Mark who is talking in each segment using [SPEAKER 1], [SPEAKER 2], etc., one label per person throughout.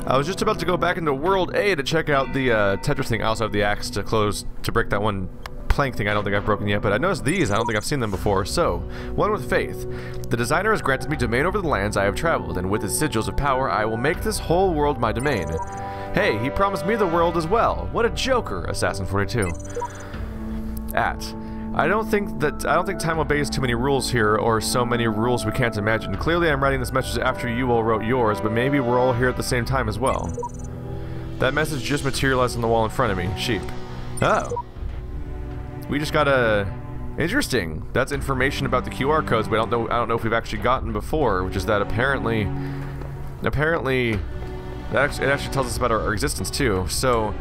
[SPEAKER 1] I was just about to go back into World A to check out the Tetris thing. I also have the axe to break that one plank thing I don't think I've broken yet, but I noticed these. I don't think I've seen them before. So, one with faith. The designer has granted me domain over the lands I have traveled, and with his sigils of power, I will make this whole world my domain. Hey, he promised me the world as well. What a joker, Assassin42. I don't think time obeys too many rules here, or so many rules we can't imagine. Clearly I'm writing this message after you all wrote yours, but maybe we're all here at the same time as well. That message just materialized on the wall in front of me. Sheep. Oh. We just got a... Interesting. That's information about the QR codes, but I don't know if we've actually gotten before, which is that apparently it actually tells us about our existence too. So,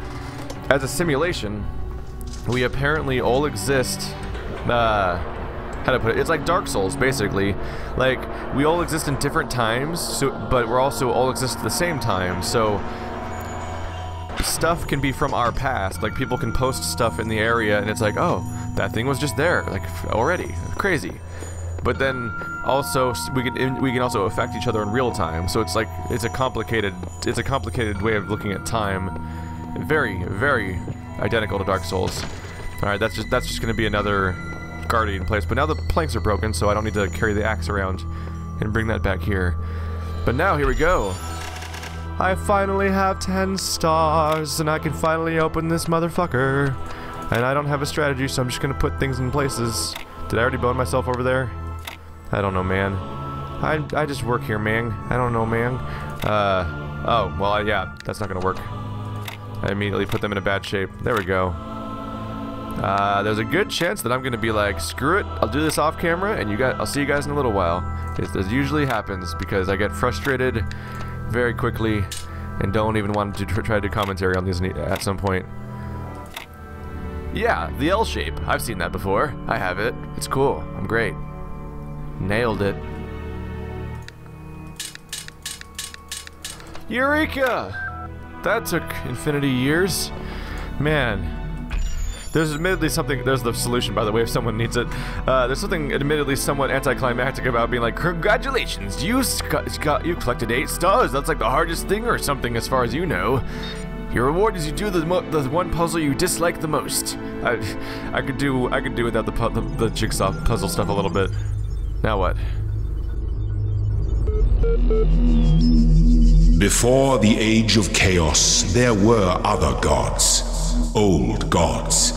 [SPEAKER 1] as a simulation, we apparently all exist, how to put it, it's like Dark Souls, basically. Like, we all exist in different times, but we're also all exist at the same time, so stuff can be from our past. Like, people can post stuff in the area, and it's like, oh, that thing was just there, like, already. Crazy. But then, also, we can also affect each other in real time, so it's like, it's a complicated way of looking at time. Very, very identical to Dark Souls. Alright, that's just gonna be another guardian place. But now the planks are broken, so I don't need to carry the axe around and bring that back here. But now, here we go. I finally have 10 stars, and I can finally open this motherfucker. And I don't have a strategy, so I'm just gonna put things in places. Did I already bone myself over there? I don't know, man. I just work here, man. I don't know, man. Oh, well, yeah, that's not gonna work. I immediately put them in a bad shape. There we go. There's a good chance that I'm gonna be like, screw it, I'll do this off camera, and I'll see you guys in a little while. This usually happens because I get frustrated very quickly and don't even want to try to do commentary on these at some point. Yeah, the L shape. I've seen that before. I have it. It's cool. I'm great. Nailed it. Eureka! That took infinity years. Man. There's admittedly something, there's the solution, by the way, if someone needs it. There's something admittedly somewhat anticlimactic about being like, congratulations, you collected 8 stars. That's like the hardest thing or something as far as you know. Your reward is you do the one puzzle you dislike the most. I could do without the jigsaw puzzle stuff a little bit. Now what?
[SPEAKER 2] Before the age of chaos, there were other gods, old gods.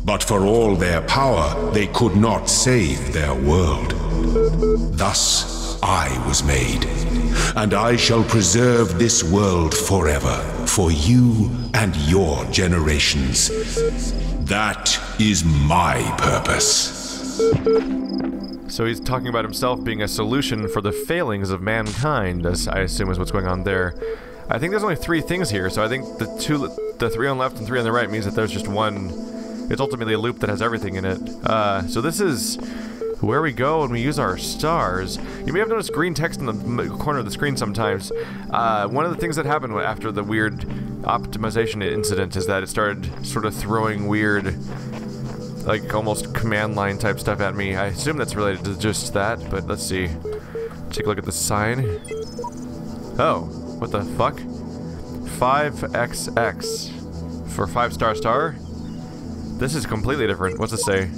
[SPEAKER 2] But for all their power, they could not save their world. Thus, I was made, and I shall preserve this world forever, for you and your generations. That is my purpose.
[SPEAKER 1] So he's talking about himself being a solution for the failings of mankind, as I assume is what's going on there. I think there's only 3 things here, so I think the 3 on the left and 3 on the right means that there's just one. It's ultimately a loop that has everything in it. So this is where we go when we use our stars. You may have noticed green text in the corner of the screen sometimes. One of the things that happened after the weird optimization incident is that it started sort of throwing weird, like almost command line type stuff at me. I assume that's related to just that, but let's see. Take a look at the sign. Oh, what the fuck? 5XX for 5 star. This is completely different. What's it say?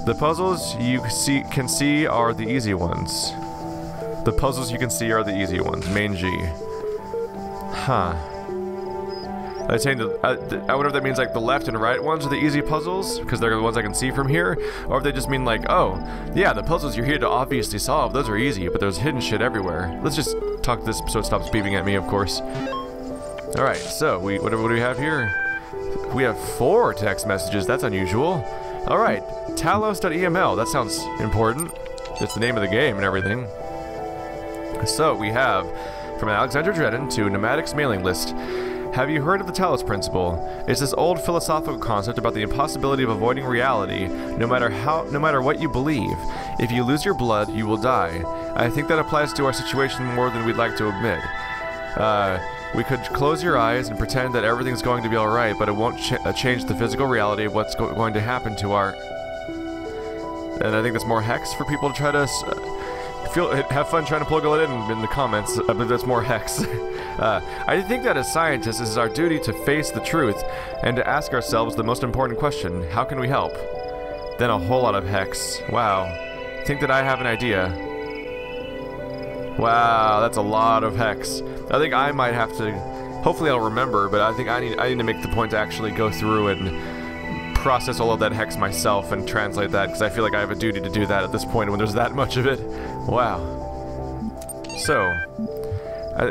[SPEAKER 1] The puzzles you can see are the easy ones. The puzzles you can see are the easy ones. Main G. Huh. I wonder if that means like the left and right ones are the easy puzzles, because they're the ones I can see from here, or if they just mean like, oh, yeah, the puzzles you're here to obviously solve, those are easy, but there's hidden shit everywhere. Let's just talk this so it stops beeping at me, of course. Alright, so, what do we have here? We have 4 text messages, that's unusual. Alright, Talos.eml, that sounds important. It's the name of the game and everything. So, we have, from Alexander Dredden to Pneumatic's mailing list. Have you heard of the Talos Principle? It's this old philosophical concept about the impossibility of avoiding reality, no matter what you believe. If you lose your blood, you will die. I think that applies to our situation more than we'd like to admit. We could close your eyes and pretend that everything's going to be alright, but it won't change the physical reality of what's going to happen to our... And I think that's more hex for people to try to... have fun trying to plug it in the comments, but that's more hex. I think that as scientists, it is our duty to face the truth and to ask ourselves the most important question: how can we help? Then a whole lot of hex. Wow. Think that I have an idea. Wow, that's a lot of hex. I think I might have to. Hopefully, I'll remember, but I think I need to make the point to actually go through and process all of that hex myself and translate that, because I feel like I have a duty to do that at this point when there's that much of it. Wow. So,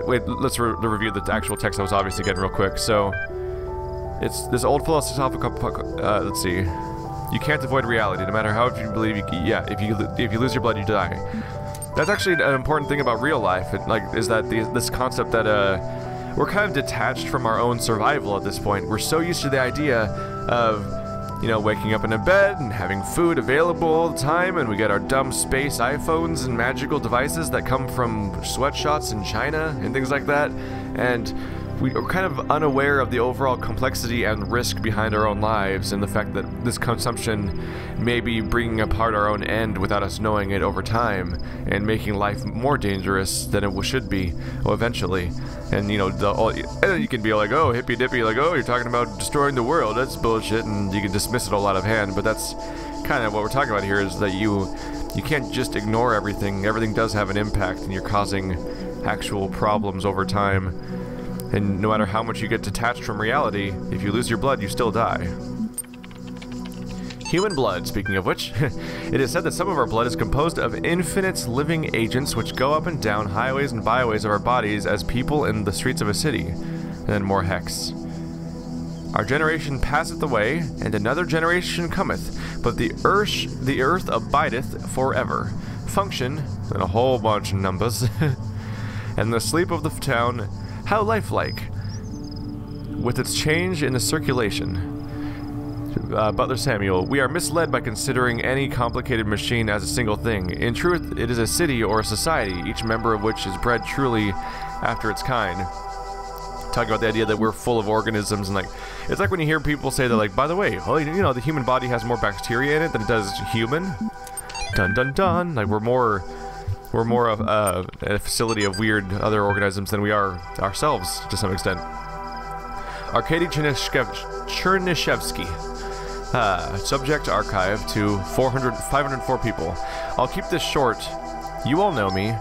[SPEAKER 1] wait, let's review the actual text I was obviously getting real quick. So, it's this old philosophical, let's see. You can't avoid reality, no matter how you believe you can. Yeah, if you lose your blood, you die. That's actually an important thing about real life, is that this concept that, we're kind of detached from our own survival at this point. We're so used to the idea of, you know, waking up in a bed and having food available all the time, and we get our dumb space iPhones and magical devices that come from sweatshops in China and things like that, and we're kind of unaware of the overall complexity and risk behind our own lives, and the fact that this consumption may be bringing apart our own end without us knowing it over time, and making life more dangerous than it should be, eventually. And you know, and you can be like, oh, hippy dippy, like, oh, you're talking about destroying the world, that's bullshit, and you can dismiss it all out of hand. But that's kind of what we're talking about here, is that you can't just ignore everything. Everything does have an impact, and you're causing actual problems over time. And no matter how much you get detached from reality, if you lose your blood, you still die. Human blood, speaking of which, it is said that some of our blood is composed of infinite living agents which go up and down highways and byways of our bodies as people in the streets of a city. And then more hex. Our generation passeth away, and another generation cometh, but the earth abideth forever. Function, and a whole bunch of numbers. And the sleep of the town, how lifelike, with its change in the circulation. Butler Samuel, we are misled by considering any complicated machine as a single thing. In truth, it is a city or a society, each member of which is bred truly after its kind. Talking about the idea that we're full of organisms, and like, it's like when you hear people say that, like, by the way, oh, you know, the human body has more bacteria in it than it does human. Dun dun dun. Like, we're more of a facility of weird other organisms than we are ourselves, to some extent. Arkady Chernyshevsky. Subject archive to 504 people. I'll keep this short. You all know me,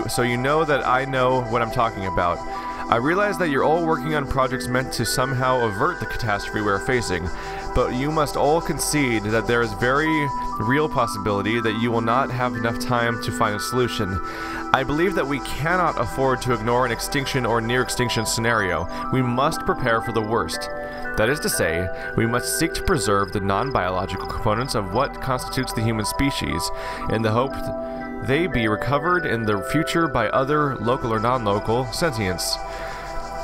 [SPEAKER 1] so you know that I know what I'm talking about. I realize that you're all working on projects meant to somehow avert the catastrophe we're facing, but you must all concede that there is very real possibility that you will not have enough time to find a solution. I believe that we cannot afford to ignore an extinction or near-extinction scenario. We must prepare for the worst. That is to say, we must seek to preserve the non-biological components of what constitutes the human species, in the hope they be recovered in the future by other, local or non-local, sentients.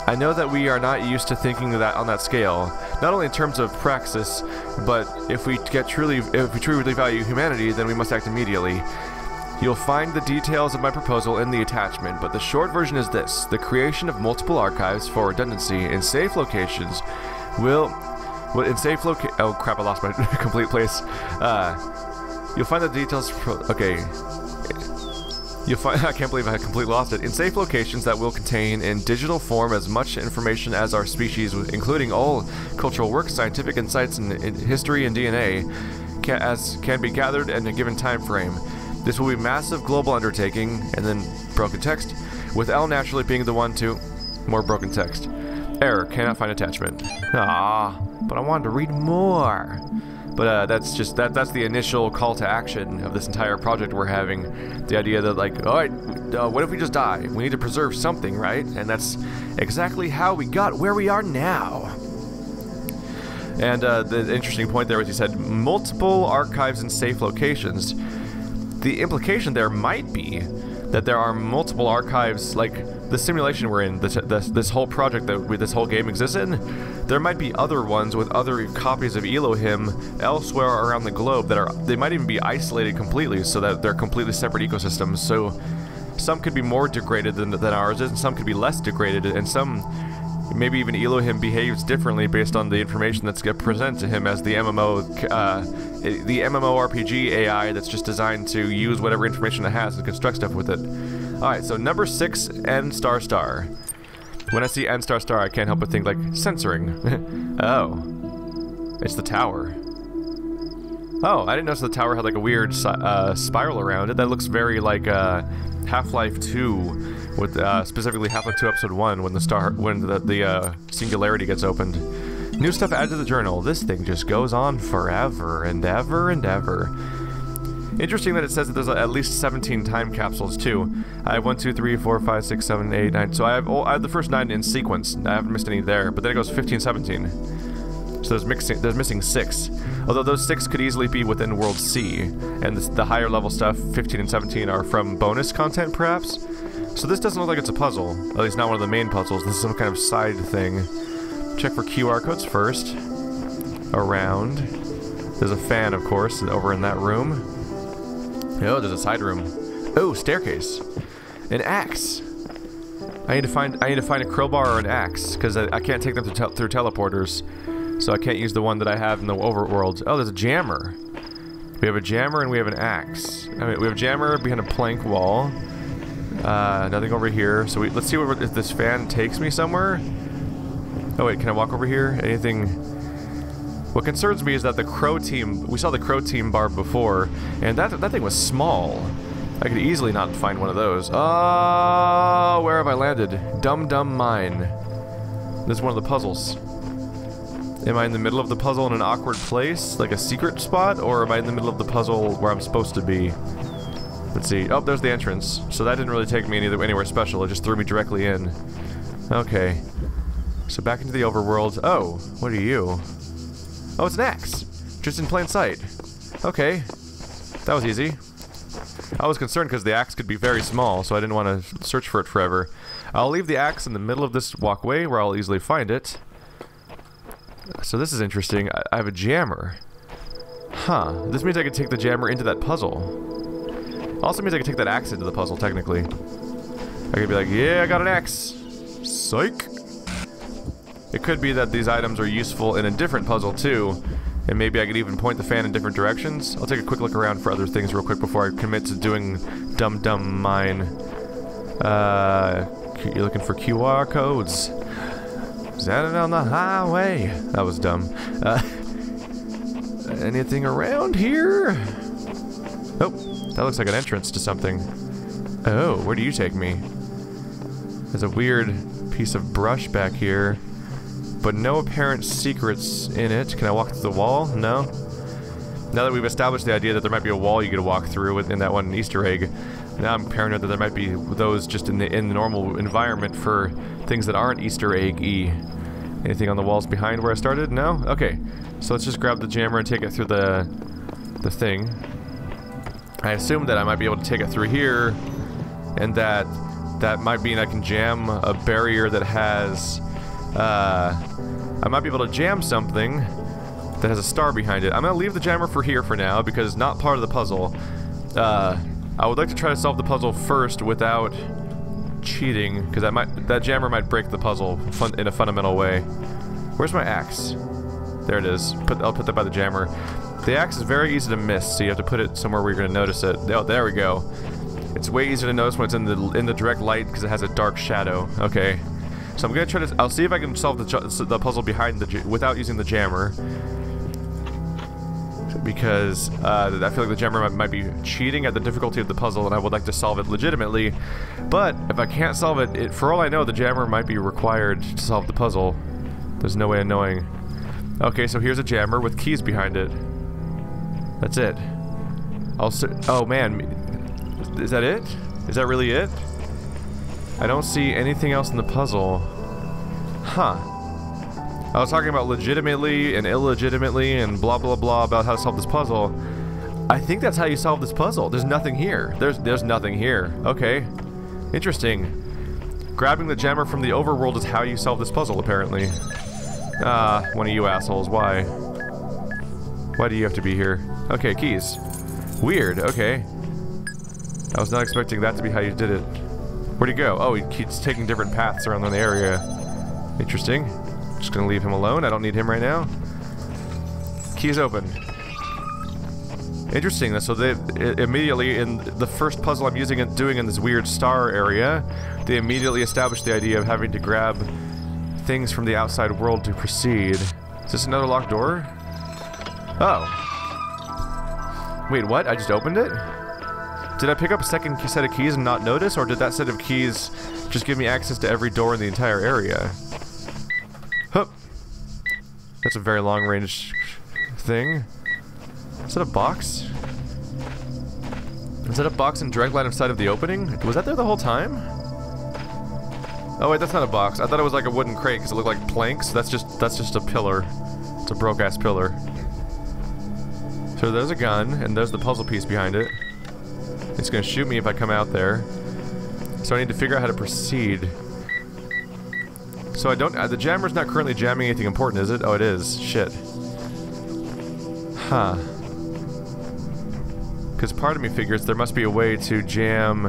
[SPEAKER 1] I know that we are not used to thinking of that on that scale, not only in terms of praxis, but if we truly value humanity, then we must act immediately. You'll find the details of my proposal in the attachment, but the short version is this: the creation of multiple archives for redundancy in safe locations oh crap, I lost my complete place. You'll find the details. Okay. I can't believe I completely lost it. In safe locations that will contain in digital form as much information as our species, including all cultural work, scientific insights, and history and DNA, as can be gathered in a given time frame. This will be a massive global undertaking, and then broken text, with L naturally being the one to more broken text. Error, cannot find attachment. Ah, but I wanted to read more. But that's the initial call to action of this entire project we're having. The idea that, like, alright, what if we just die? We need to preserve something, right? And that's exactly how we got where we are now. And the interesting point there was, you said multiple archives in safe locations. The implication there might be that there are multiple archives, like the simulation we're in, this whole project that this whole game exists in. There might be other ones with other copies of Elohim elsewhere around the globe they might even be isolated completely, so that they're completely separate ecosystems. So some could be more degraded than ours is, and some could be less degraded, and some maybe even Elohim behaves differently based on the information that's presented to him as the MMORPG AI that's just designed to use whatever information it has and construct stuff with it. Alright, so number 6 N ***. When I see N star star, I can't help but think, like, censoring. Oh. It's the tower. Oh, I didn't notice the tower had, like, a weird spiral around it. That looks very, like, Half-Life 2, with, specifically Half-Life 2 Episode 1, when the singularity gets opened. New stuff added to the journal. This thing just goes on forever and ever and ever. Interesting that it says that there's at least 17 time capsules, too. I have 1, 2, 3, 4, 5, 6, 7, 8, 9. So I have the first 9 in sequence. I haven't missed any there, but then it goes 15, 17. So there's missing 6. Although those 6 could easily be within World C. And the higher level stuff, 15 and 17, are from bonus content, perhaps? So this doesn't look like it's a puzzle. At least not one of the main puzzles. This is some kind of side thing. Check for QR codes first. Around. There's a fan, of course, over in that room. Oh, there's a side room. Oh, staircase. An axe. I need to find a crowbar or an axe because I can't take them through teleporters, so I can't use the one that I have in the overworld. Oh, there's a jammer. We have a jammer and we have an axe. I mean, we have a jammer behind a plank wall. Nothing over here. So let's see if this fan takes me somewhere. Oh wait, can I walk over here? Anything? What concerns me is that the Croteam, we saw the Croteam barb before, and that thing was small. I could easily not find one of those. Oh, where have I landed? Dum Dum Mine. This is one of the puzzles. Am I in the middle of the puzzle in an awkward place, like a secret spot, or am I in the middle of the puzzle where I'm supposed to be? Let's see. Oh, there's the entrance. So that didn't really take me anywhere special. It just threw me directly in. Okay. So back into the overworld. Oh, what are you? Oh, it's an axe! Just in plain sight. Okay. That was easy. I was concerned because the axe could be very small, so I didn't want to search for it forever. I'll leave the axe in the middle of this walkway where I'll easily find it. So this is interesting. I have a jammer. Huh. This means I can take the jammer into that puzzle. Also means I can take that axe into the puzzle, technically. I could be like, yeah, I got an axe! Psych! It could be that these items are useful in a different puzzle too, and maybe I could even point the fan in different directions. I'll take a quick look around for other things real quick before I commit to doing Dum Dum Mine. You're looking for QR codes. Standing on the highway. That was dumb. Anything around here? Oh, that looks like an entrance to something. Oh, where do you take me? There's a weird piece of brush back here, but no apparent secrets in it. Can I walk through the wall? No? Now that we've established the idea that there might be a wall you could walk through within that one Easter egg, now I'm paranoid that there might be those just in the normal environment for things that aren't Easter egg-y. Anything on the walls behind where I started? No? Okay. So let's just grab the jammer and take it through the thing. I assume that I might be able to take it through here, and that might mean I can jam a barrier that has... I might be able to jam something that has a star behind it. I'm gonna leave the jammer for here for now because it's not part of the puzzle. I would like to try to solve the puzzle first without cheating, because that jammer might break the puzzle in a fundamental way. Where's my axe? There it is. I'll put that by the jammer. The axe is very easy to miss, so you have to put it somewhere where you're gonna notice it. Oh, there we go. It's way easier to notice when it's in the direct light because it has a dark shadow. Okay. So I'm gonna try to. I'll see if I can solve the puzzle behind without using the jammer, because I feel like the jammer might be cheating at the difficulty of the puzzle, and I would like to solve it legitimately. But if I can't solve it, for all I know, the jammer might be required to solve the puzzle. There's no way of knowing. Okay, so here's a jammer with keys behind it. That's it. Oh man, is that it? Is that really it? I don't see anything else in the puzzle. Huh. I was talking about legitimately and illegitimately and blah blah blah about how to solve this puzzle. I think that's how you solve this puzzle. There's nothing here. There's nothing here. Okay. Interesting. Grabbing the jammer from the overworld is how you solve this puzzle, apparently. One of you assholes. Why? Why do you have to be here? Okay, keys. Weird. Okay. I was not expecting that to be how you did it. Where'd he go? Oh, he keeps taking different paths around the area. Interesting. Just gonna leave him alone. I don't need him right now. Key's open. Interesting. So they immediately, in the first puzzle I'm doing in this weird star area, they immediately established the idea of having to grab things from the outside world to proceed. Is this another locked door? Oh. Wait, what? I just opened it? Did I pick up a second set of keys and not notice, or did that set of keys just give me access to every door in the entire area? Hup. That's a very long-range thing. Is that a box? Is that a box in direct line of sight of the opening? Was that there the whole time? Oh wait, that's not a box. I thought it was like a wooden crate because it looked like planks. That's just a pillar. It's a broke-ass pillar. So there's a gun, and there's the puzzle piece behind it. It's gonna shoot me if I come out there. So I need to figure out how to proceed. So I don't... the jammer's not currently jamming anything important, is it? Oh, it is. Shit. Huh. Because part of me figures there must be a way to jam...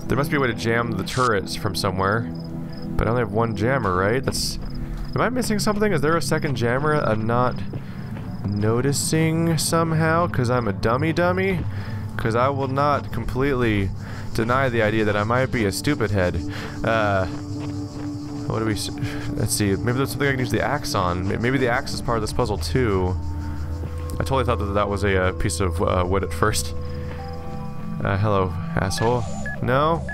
[SPEAKER 1] There must be a way to jam the turrets from somewhere. But I only have one jammer, right? That's... Am I missing something? Is there a second jammer I'm not noticing somehow? Because I'm a dummy? Because I will not completely deny the idea that I might be a stupid head. What do we... Let's see. Maybe there's something I can use the axe on. Maybe the axe is part of this puzzle too. I totally thought that that was a piece of wood at first. Hello, asshole. No?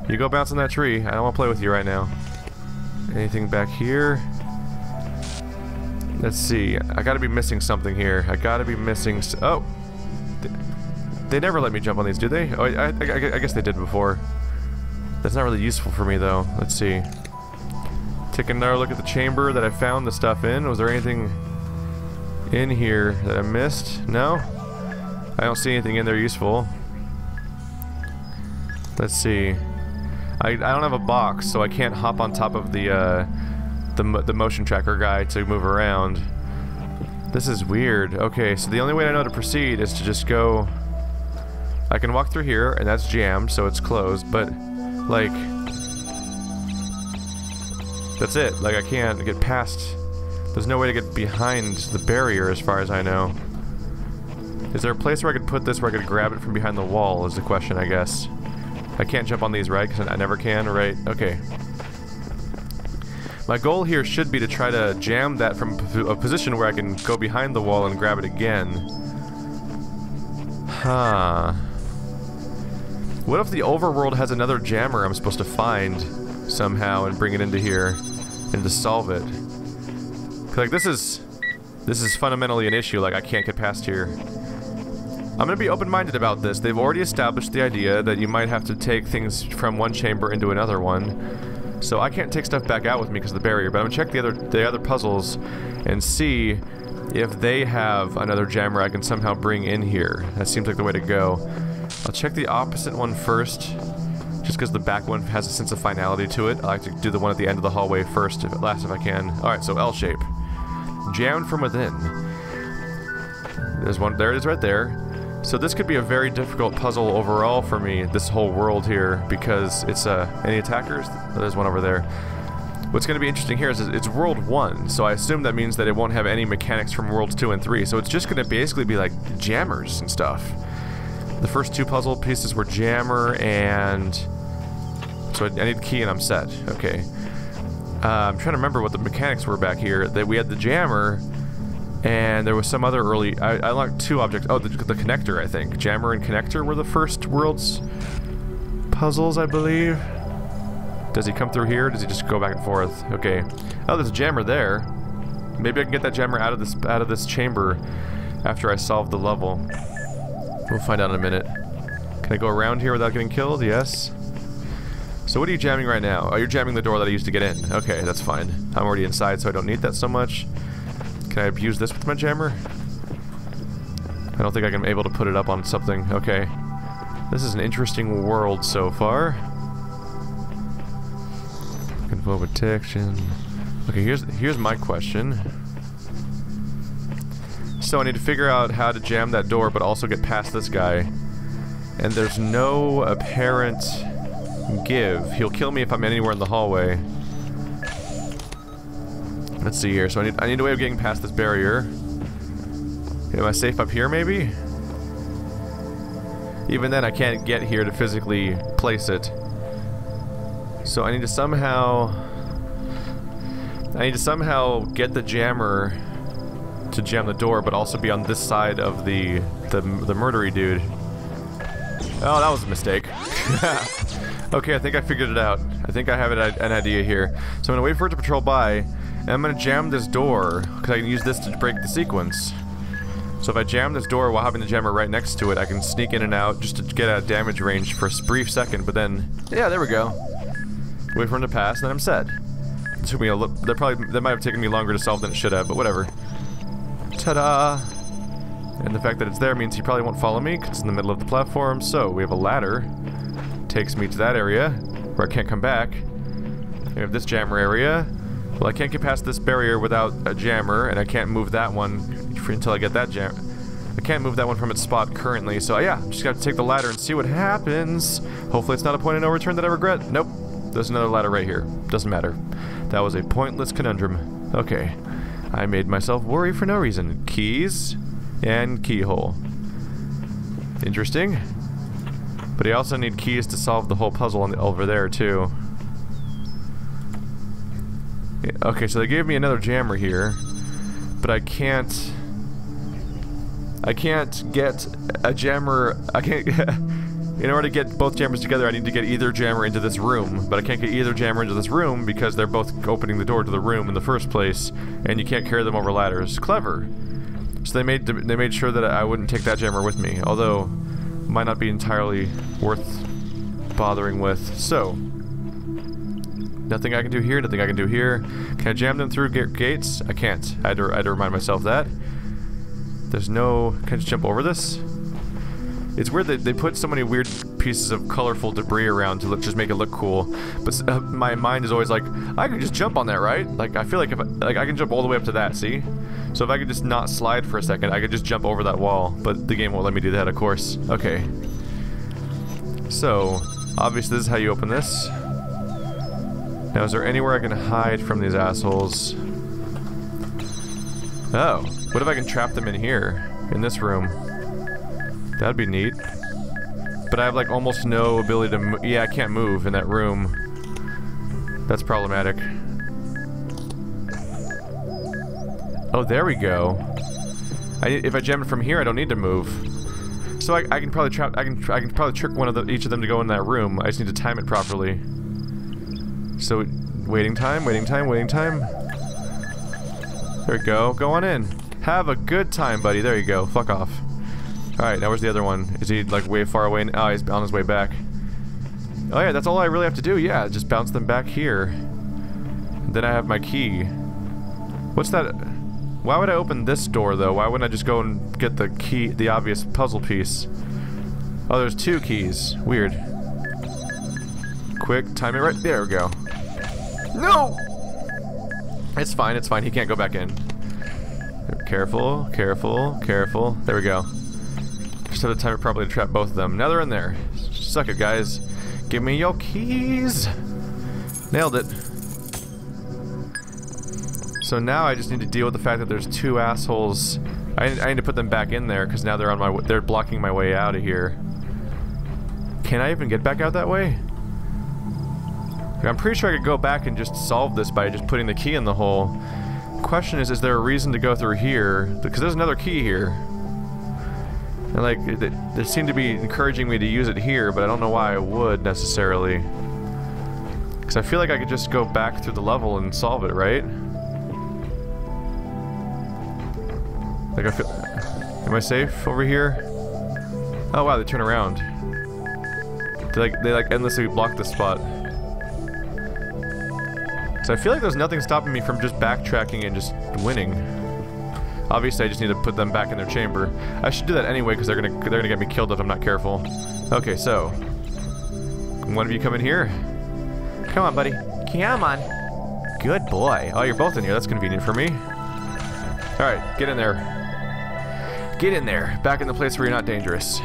[SPEAKER 1] You go bounce on that tree. I don't want to play with you right now. Anything back here? Let's see. I gotta be missing something here. I gotta be missing... Oh! They never let me jump on these, do they? Oh, I guess they did before. That's not really useful for me, though. Let's see. Take another look at the chamber that I found the stuff in. Was there anything in here that I missed? No? I don't see anything in there useful. Let's see. I don't have a box, so I can't hop on top of the motion tracker guy to move around. This is weird. Okay, so the only way I know to proceed is to just go... I can walk through here, and that's jammed, so it's closed, but, like... That's it. Like, I can't get past... There's no way to get behind the barrier, as far as I know. Is there a place where I could put this where I could grab it from behind the wall, is the question, I guess. I can't jump on these, right? Because I never can, right? Okay. My goal here should be to try to jam that from a position where I can go behind the wall and grab it again. Huh. What if the overworld has another jammer I'm supposed to find somehow and bring it into here and to solve it? Like, this is fundamentally an issue. Like, I can't get past here. I'm gonna be open-minded about this. They've already established the idea that you might have to take things from one chamber into another one. So I can't take stuff back out with me because of the barrier, but I'm gonna check the other puzzles and see if they have another jammer I can somehow bring in here. That seems like the way to go. I'll check the opposite one first, just because the back one has a sense of finality to it. I like to do the one at the end of the hallway first, if I can. Alright, so L shape. Jammed from within. There's one, there it is right there. So this could be a very difficult puzzle overall for me, this whole world here, because it's, any attackers? Oh, there's one over there. What's going to be interesting here is it's World 1, so I assume that means that it won't have any mechanics from Worlds 2 and 3, so it's just going to basically be like jammers and stuff. The first two puzzle pieces were jammer and... So I need a key and I'm set. Okay. I'm trying to remember what the mechanics were back here. That we had the jammer, and there was some other early... I unlocked two objects. Oh, the connector, I think. Jammer and connector were the first Worlds puzzles, I believe. Does he come through here, or does he just go back and forth? Okay. Oh, there's a jammer there. Maybe I can get that jammer out of this chamber after I solve the level. We'll find out in a minute. Can I go around here without getting killed? Yes. So what are you jamming right now? Oh, you're jamming the door that I used to get in. Okay, that's fine. I'm already inside, so I don't need that so much. Can I abuse this with my jammer? I don't think I'm able to put it up on something. Okay. This is an interesting world so far. Info protection. Okay, here's my question. So I need to figure out how to jam that door, but also get past this guy. And there's no apparent give. He'll kill me if I'm anywhere in the hallway. Let's see here. So I need a way of getting past this barrier. Am I safe up here, maybe? Even then, I can't get here to physically place it. So I need to somehow get the jammer to jam the door, but also be on this side of the murdery dude. Oh, that was a mistake. Okay, I think I figured it out. I think I have an idea here. So I'm gonna wait for it to patrol by, and I'm gonna jam this door, because I can use this to break the sequence. So if I jam this door while having the jammer right next to it, I can sneak in and out just to get out of damage range for a brief second, but then, yeah, there we go. Wait for him to pass, and then I'm set. It took me a look. That might have taken me longer to solve than it should have, but whatever. Ta-da! And the fact that it's there means he probably won't follow me, because it's in the middle of the platform, so we have a ladder. Takes me to that area, where I can't come back. We have this jammer area. Well, I can't get past this barrier without a jammer, and I can't move that one until I get that jammer. I can't move that one from its spot currently, so yeah, just gotta take the ladder and see what happens. Hopefully it's not a point of no return that I regret. Nope. There's another ladder right here. Doesn't matter. That was a pointless conundrum. Okay. I made myself worry for no reason. Keys and keyhole. Interesting. But I also need keys to solve the whole puzzle over there, too. Okay, so they gave me another jammer here, but I can't get a jammer. In order to get both jammers together, I need to get either jammer into this room, but I can't get either jammer into this room because they're both opening the door to the room in the first place, and you can't carry them over ladders. Clever. So they made sure that I wouldn't take that jammer with me, although it might not be entirely worth bothering with. So nothing I can do here, nothing I can do here. Can I jam them through gates? I can't. I had to remind myself that. There's no... Can I just jump over this? It's weird that they put so many weird pieces of colorful debris around to just make it look cool. But my mind is always like, I can just jump on that, right? Like, I feel like if I can jump all the way up to that, see? So if I could just not slide for a second, I could just jump over that wall. But the game won't let me do that, of course. Okay. So, obviously this is how you open this. Now, is there anywhere I can hide from these assholes? Oh, what if I can trap them in here? In this room? That'd be neat. But I have, like, almost no ability to move. Yeah, I can't move in that room. That's problematic. Oh, there we go. If I jam it from here, I don't need to move. So I can probably trap. I can probably trick each of them to go in that room. I just need to time it properly. So, waiting time, waiting time, waiting time. There we go. Go on in. Have a good time, buddy. There you go. Fuck off. Alright, now where's the other one? Is he, like, way far away? Oh, he's on his way back. Oh yeah, that's all I really have to do. Yeah, just bounce them back here. Then I have my key. What's that? Why would I open this door, though? Why wouldn't I just go and get the key, the obvious puzzle piece? Oh, there's two keys. Weird. Quick, time it right. There we go. No! It's fine, it's fine. He can't go back in. Careful, careful, careful. There we go. Just have to time it properly to trap both of them. Now they're in there. Suck it, guys. Give me your keys. Nailed it. So now I just need to deal with the fact that there's two assholes. I need to put them back in there because now they're on my. They're blocking my way out of here. Can I even get back out that way? I'm pretty sure I could go back and just solve this by just putting the key in the hole. Question is there a reason to go through here? Because there's another key here. And like, they seem to be encouraging me to use it here, but I don't know why I would necessarily. Because I feel like I could just go back through the level and solve it, right? Like I feel... Am I safe over here? Oh wow, they turn around. They like endlessly block this spot. So I feel like there's nothing stopping me from just backtracking and just winning. Obviously, I just need to put them back in their chamber. I should do that anyway because they're gonna get me killed if I'm not careful. Okay, so one of you come in here. Come on, buddy. Come on. Good boy. Oh, you're both in here. That's convenient for me. All right, get in there. Get in there. Back in the place where you're not dangerous.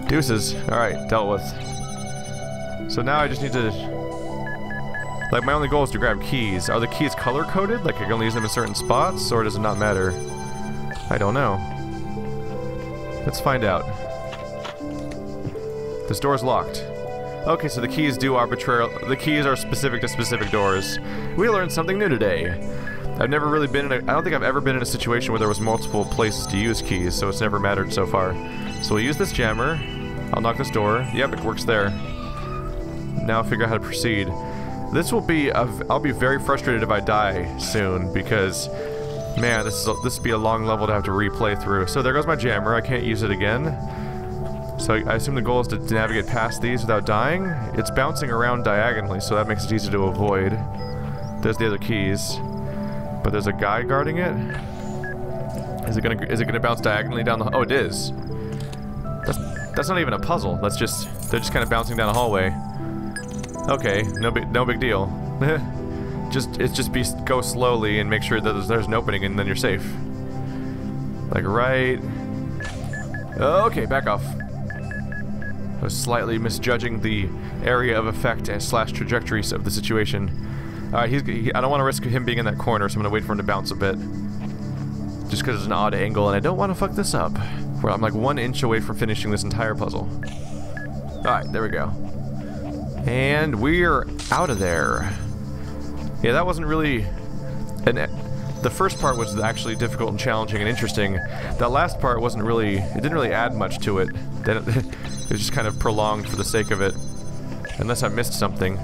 [SPEAKER 1] Deuces. All right, dealt with. So now I just need to. Like, my only goal is to grab keys. Are the keys color-coded? Like, I can only use them in certain spots? Or does it not matter? I don't know. Let's find out. This door's locked. Okay, so the keys do arbitrarily... The keys are specific to specific doors. We learned something new today. I've never really been in a... I don't think I've ever been in a situation where there was multiple places to use keys, so it's never mattered so far. So we'll use this jammer. I'll knock this door. Yep, it works there. Now I'll figure out how to proceed. This will be... I'll be very frustrated if I die soon, because... Man, this would be a long level to have to replay through. So there goes my jammer. I can't use it again. So I assume the goal is to navigate past these without dying. It's bouncing around diagonally, so that makes it easy to avoid. There's the other keys. But there's a guy guarding it. Is it gonna bounce diagonally down the... Oh, it is. That's not even a puzzle. They're just kind of bouncing down a hallway. Okay, no big deal. Go slowly and make sure that there's an opening and then you're safe. Like right... Okay, back off. I was slightly misjudging the area of effect and / trajectories of the situation. Alright, I don't want to risk him being in that corner, so I'm going to wait for him to bounce a bit. Just because it's an odd angle, and I don't want to fuck this up. Where I'm like 1 inch away from finishing this entire puzzle. Alright, there we go. And we're out of there. Yeah, that wasn't really... The first part was actually difficult and challenging and interesting. That last part wasn't really... It didn't really add much to it. It was just kind of prolonged for the sake of it. Unless I missed something.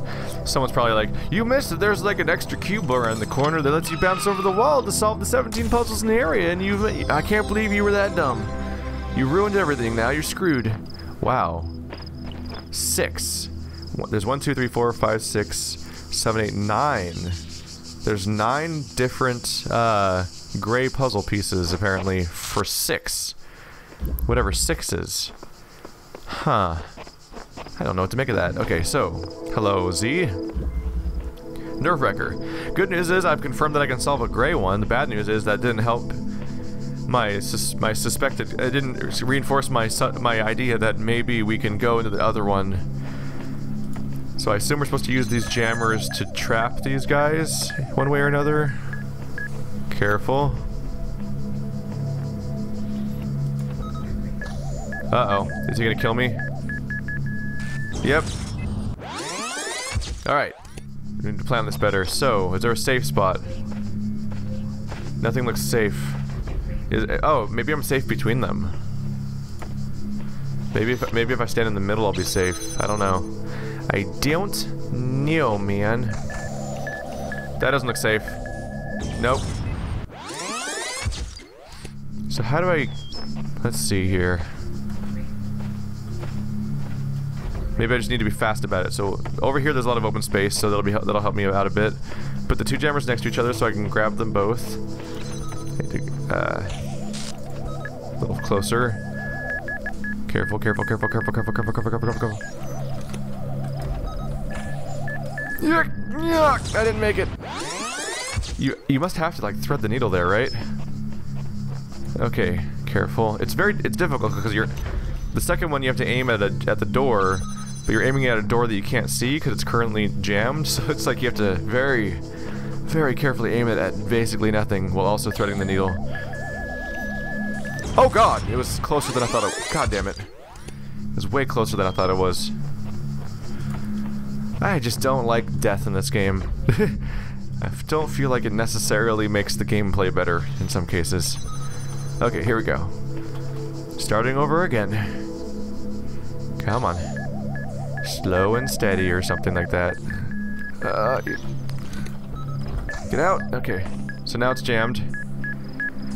[SPEAKER 1] Someone's probably like, you missed it! There's like an extra cube around the corner that lets you bounce over the wall to solve the 17 puzzles in the area, and I can't believe you were that dumb. You ruined everything, now you're screwed. Wow. 6. There's 1, 2, 3, 4, 5, 6, 7, 8, 9. There's 9 different gray puzzle pieces, apparently, for 6. Whatever 6 is. Huh. I don't know what to make of that. Okay, so, hello, Z. Nerve-wrecker. Good news is I've confirmed that I can solve a gray one. The bad news is that didn't help my suspected... It didn't reinforce my idea that maybe we can go into the other one. So I assume we're supposed to use these jammers to trap these guys, one way or another. Careful. Uh-oh. Is he gonna kill me? Yep. Alright. We need to plan this better. So, is there a safe spot? Nothing looks safe. Oh, maybe I'm safe between them. Maybe if I stand in the middle I'll be safe. I don't know. I don't know, man. That doesn't look safe. Nope. So how do I... Let's see here. Maybe I just need to be fast about it. So over here there's a lot of open space, so that'll help me out a bit. Put the 2 jammers next to each other so I can grab them both. A little closer. Careful, careful, careful, careful, careful, careful, careful, careful, careful, careful. Yuck, yuck, I didn't make it. You must have to like thread the needle there, right? Okay, careful. It's difficult because the second one you have to aim at the door, but you're aiming at a door that you can't see because it's currently jammed. So it's like you have to very, very carefully aim it at basically nothing while also threading the needle. Oh god, it was closer than I thought it. God damn it! It was way closer than I thought it was. I just don't like death in this game. I don't feel like it necessarily makes the gameplay better in some cases. Okay, here we go. Starting over again. Come on. Slow and steady or something like that. Get out. Okay. So now it's jammed.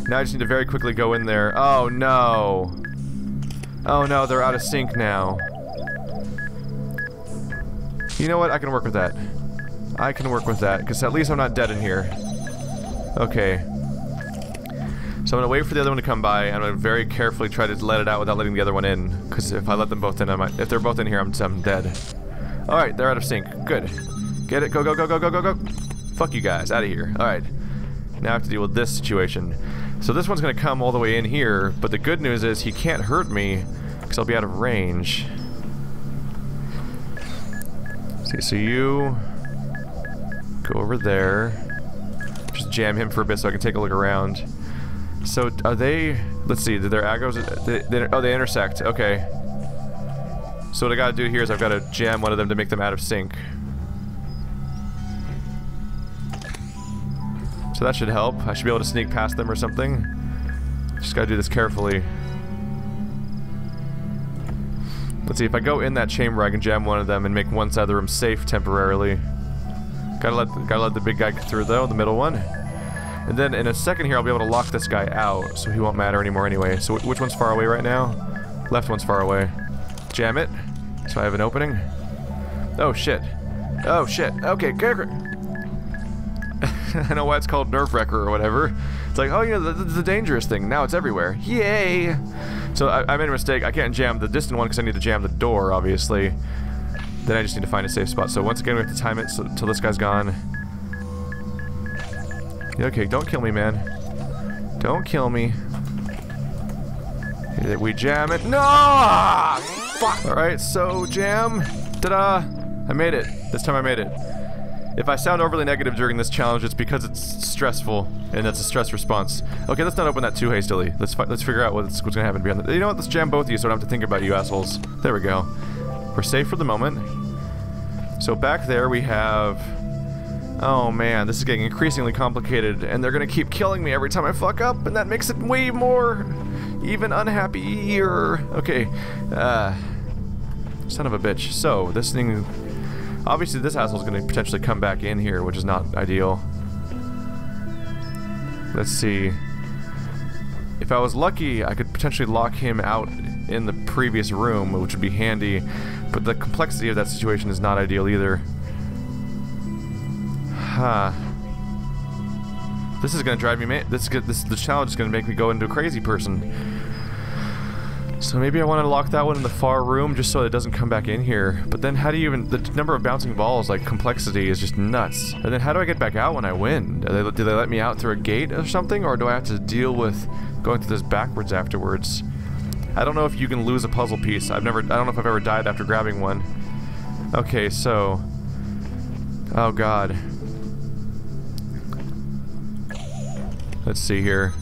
[SPEAKER 1] Now I just need to very quickly go in there. Oh no. Oh no, they're out of sync now. You know what? I can work with that. I can work with that, because at least I'm not dead in here. Okay. So I'm going to wait for the other one to come by, and I'm going to very carefully try to let it out without letting the other one in, because if I let them both in, if they're both in here, I'm dead. Alright, they're out of sync. Good. Get it? Go, go, go, go, go, go, go. Fuck you guys. Out of here. Alright. Now I have to deal with this situation. So this one's going to come all the way in here, but the good news is he can't hurt me, because I'll be out of range. See, so you go over there. Just jam him for a bit so I can take a look around. So are they? Let's see. Did their aggros? Oh, they intersect. Okay. So what I gotta do here is I've gotta jam one of them to make them out of sync. So that should help. I should be able to sneak past them or something. Just gotta do this carefully. Let's see, if I go in that chamber, I can jam one of them and make one side of the room safe temporarily. Gotta let the big guy get through though, the middle one. And then in a second here, I'll be able to lock this guy out, so he won't matter anymore anyway. So which one's far away right now? Left one's far away. Jam it. So I have an opening. Oh shit. Oh shit. Okay, good. I know why it's called Nerve Wrecker or whatever. It's like, oh yeah, the dangerous thing. Now it's everywhere. Yay! So I made a mistake. I can't jam the distant one because I need to jam the door, obviously. Then I just need to find a safe spot. So once again, we have to time it till this guy's gone. Okay, don't kill me, man. Don't kill me. We jam it. No! Fuck! Alright, so jam. Ta-da! I made it. This time I made it. If I sound overly negative during this challenge, it's because it's stressful, and that's a stress response. Okay, let's not open that too hastily. Let's figure out what's gonna happen beyond that. You know what? Let's jam both of you so I don't have to think about you assholes. There we go. We're safe for the moment. So back there we have... Oh man, this is getting increasingly complicated, and they're gonna keep killing me every time I fuck up, and that makes it way more... even unhappier. Okay, son of a bitch. So, this thing... Obviously this asshole's gonna potentially come back in here, which is not ideal. Let's see. If I was lucky, I could potentially lock him out in the previous room, which would be handy, but the complexity of that situation is not ideal either. Huh. This is gonna drive me mad. The challenge is gonna make me go into a crazy person. So maybe I want to lock that one in the far room just so it doesn't come back in here. But then how do you even... The number of bouncing balls, like, complexity is just nuts. And then how do I get back out when I win? Do they let me out through a gate or something? Or do I have to deal with going through this backwards afterwards? I don't know if you can lose a puzzle piece. I don't know if I've ever died after grabbing one. Okay, so... Oh god. Let's see here.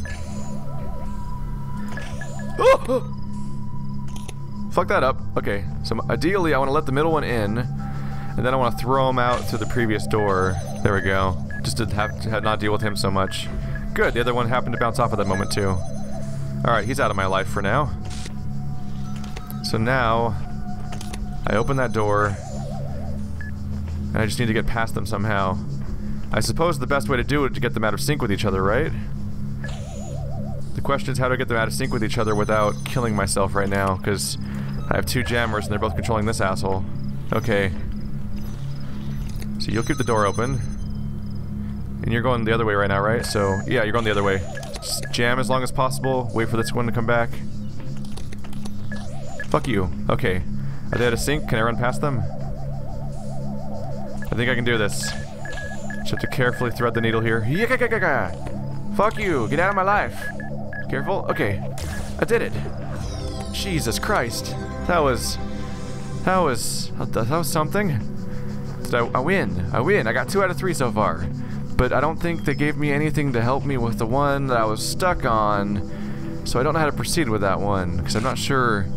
[SPEAKER 1] Oh! Fuck that up. Okay, so ideally I want to let the middle one in, and then I want to throw him out through the previous door. There we go. Just to have to not deal with him so much. Good, the other one happened to bounce off at that moment too. Alright, he's out of my life for now. So now, I open that door, and I just need to get past them somehow. I suppose the best way to do it is to get them out of sync with each other, right? The question is how do I get them out of sync with each other without killing myself right now, because I have two jammers and they're both controlling this asshole. Okay. So you'll keep the door open. And you're going the other way right now, right? So, yeah, you're going the other way. Just jam as long as possible, wait for this one to come back. Fuck you. Okay. Are they out of sync? Can I run past them? I think I can do this. Just have to carefully thread the needle here. Fuck you! Get out of my life! Careful. Okay. I did it. Jesus Christ. That was something. Did I win? I win. I got 2 out of 3 so far. But I don't think they gave me anything to help me with the one that I was stuck on. So I don't know how to proceed with that one. Because I'm not sure...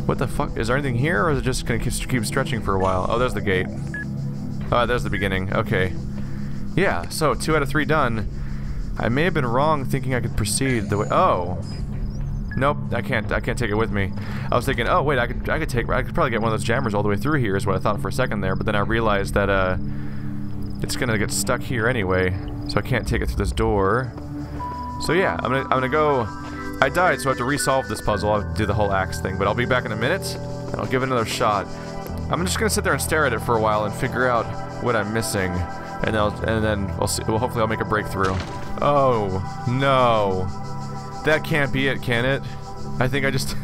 [SPEAKER 1] What the fuck? Is there anything here? Or is it just going to keep stretching for a while? Oh, there's the gate. Oh, there's the beginning. Okay. Yeah, so 2 out of 3 done. I may have been wrong thinking I could proceed the way... Oh. Nope, I can't take it with me. I was thinking, oh wait, I could probably get one of those jammers all the way through here is what I thought for a second there, but then I realized that it's gonna get stuck here anyway, so I can't take it through this door. So yeah, I'm gonna go... I died, so I have to resolve this puzzle. I'll do the whole axe thing, but I'll be back in a minute, and I'll give it another shot. I'm just gonna sit there and stare at it for a while and figure out what I'm missing, and then we'll see. Well, hopefully I'll make a breakthrough. Oh no, that can't be it, can it? I think I just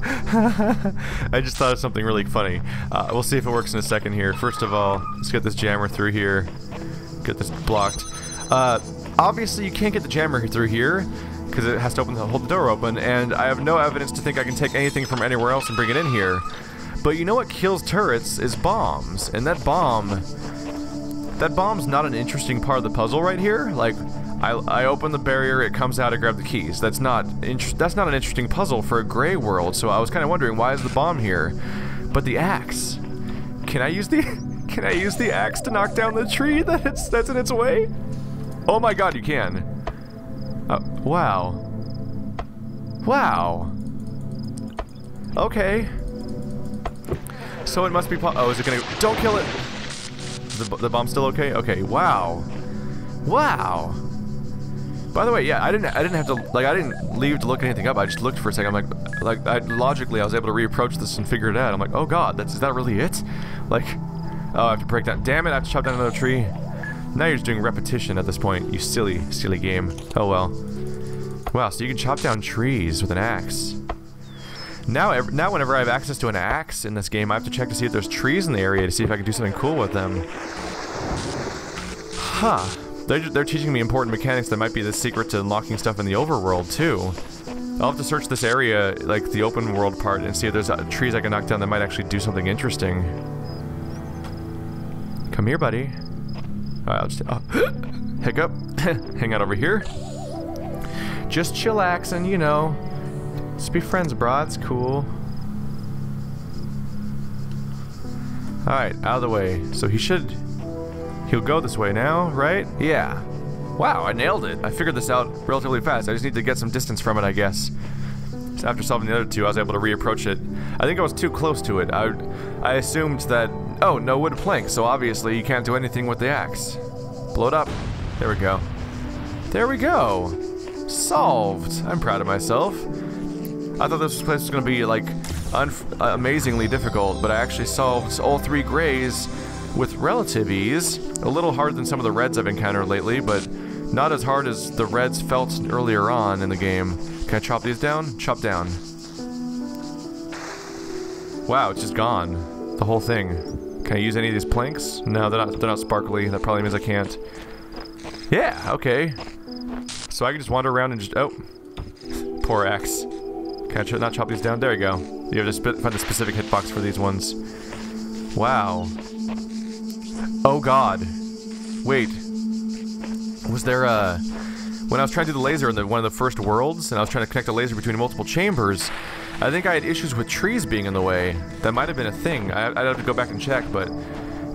[SPEAKER 1] I just thought of something really funny. We'll see if it works in a second here. First of all, let's get this jammer through here. Get this blocked. Obviously you can't get the jammer through here because it has to hold the door open, and I have no evidence to think I can take anything from anywhere else and bring it in here. But you know what kills turrets is bombs, and that bomb's not an interesting part of the puzzle right here. Like, I open the barrier, it comes out, I grab the keys. That's not an interesting puzzle for a gray world, so I was kind of wondering, why is the bomb here? But the axe. Can I use the can I use the axe to knock down the tree that's in its way? Oh my god, you can. Wow. Wow. Okay. So it must be oh, is it gonna... Don't kill it! The bomb's still okay? Okay, wow. Wow. By the way, yeah, I didn't have to, like, I didn't leave to look anything up. I just looked for a second. I'm logically, I was able to reapproach this and figure it out. I'm like, oh god, is that really it? Like, oh, I have to break down. Damn it, I have to chop down another tree. Now you're just doing repetition at this point, you silly game. Oh well. Wow, so you can chop down trees with an axe. Now whenever I have access to an axe in this game, I have to check to see if there's trees in the area to see if I can do something cool with them. Huh. They're teaching me important mechanics that might be the secret to unlocking stuff in the overworld, too. I'll have to search this area, like the open world part, and see if there's trees I can knock down that might actually do something interesting. Come here, buddy. Alright, I'll just... hiccup. Hang out over here. Just chillaxing, you know. Just be friends, brah. It's cool. Alright, out of the way. So he'll go this way now, right? Yeah. Wow, I nailed it. I figured this out relatively fast. I just need to get some distance from it, I guess. So after solving the other two, I was able to reapproach it. I think I was too close to it. I assumed that... Oh, no wood plank, so obviously you can't do anything with the axe. Blow it up. There we go. There we go. Solved. I'm proud of myself. I thought this place was going to be, like, amazingly difficult, but I actually solved all three grays with relative ease. A little harder than some of the reds I've encountered lately, but not as hard as the reds felt earlier on in the game. Can I chop these down? Chop down. Wow, it's just gone. The whole thing. Can I use any of these planks? No, they're not sparkly. That probably means I can't. Yeah, okay. So I can just wander around and just... Oh. Poor axe. Can I not chop these down? There you go. You have to find a specific hitbox for these ones. Wow. Oh god. Wait. Was there a... When I was trying to do the laser in one of the first worlds, and I was trying to connect a laser between multiple chambers, I think I had issues with trees being in the way. That might have been a thing. I'd have to go back and check, but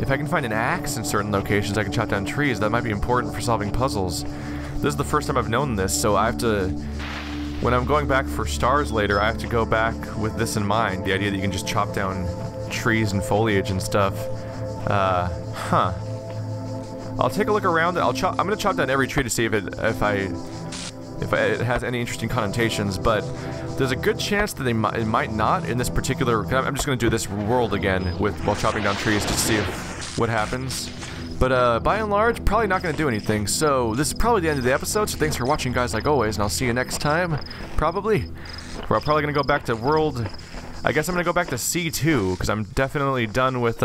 [SPEAKER 1] if I can find an axe in certain locations, I can chop down trees. That might be important for solving puzzles. This is the first time I've known this, so I have to... When I'm going back for stars later, I have to go back with this in mind. The idea that you can just chop down trees and foliage and stuff. Huh. I'll take a look around. I'm gonna chop down every tree to see if it has any interesting connotations, but there's a good chance that it might not in this particular... I'm just gonna do this world again while chopping down trees to see what happens. But by and large, probably not going to do anything, so this is probably the end of the episode, so thanks for watching, guys, like always, and I'll see you next time, probably. Where I'm probably going to go back to world... I guess I'm going to go back to C2, because I'm definitely done with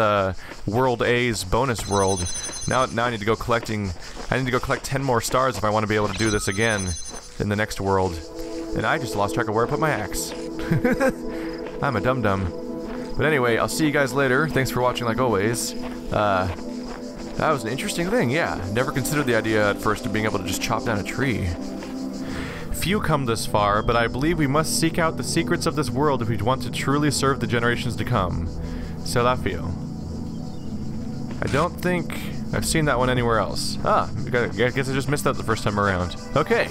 [SPEAKER 1] World A's bonus world. Now I need to go collecting... I need to go collect 10 more stars if I want to be able to do this again in the next world. And I just lost track of where I put my axe. I'm a dum-dum. But anyway, I'll see you guys later. Thanks for watching, like always. That was an interesting thing, yeah. Never considered the idea at first of being able to just chop down a tree. Few come this far, but I believe we must seek out the secrets of this world if we want to truly serve the generations to come. C'est la feel. I don't think I've seen that one anywhere else. Ah, I guess I just missed that the first time around. Okay.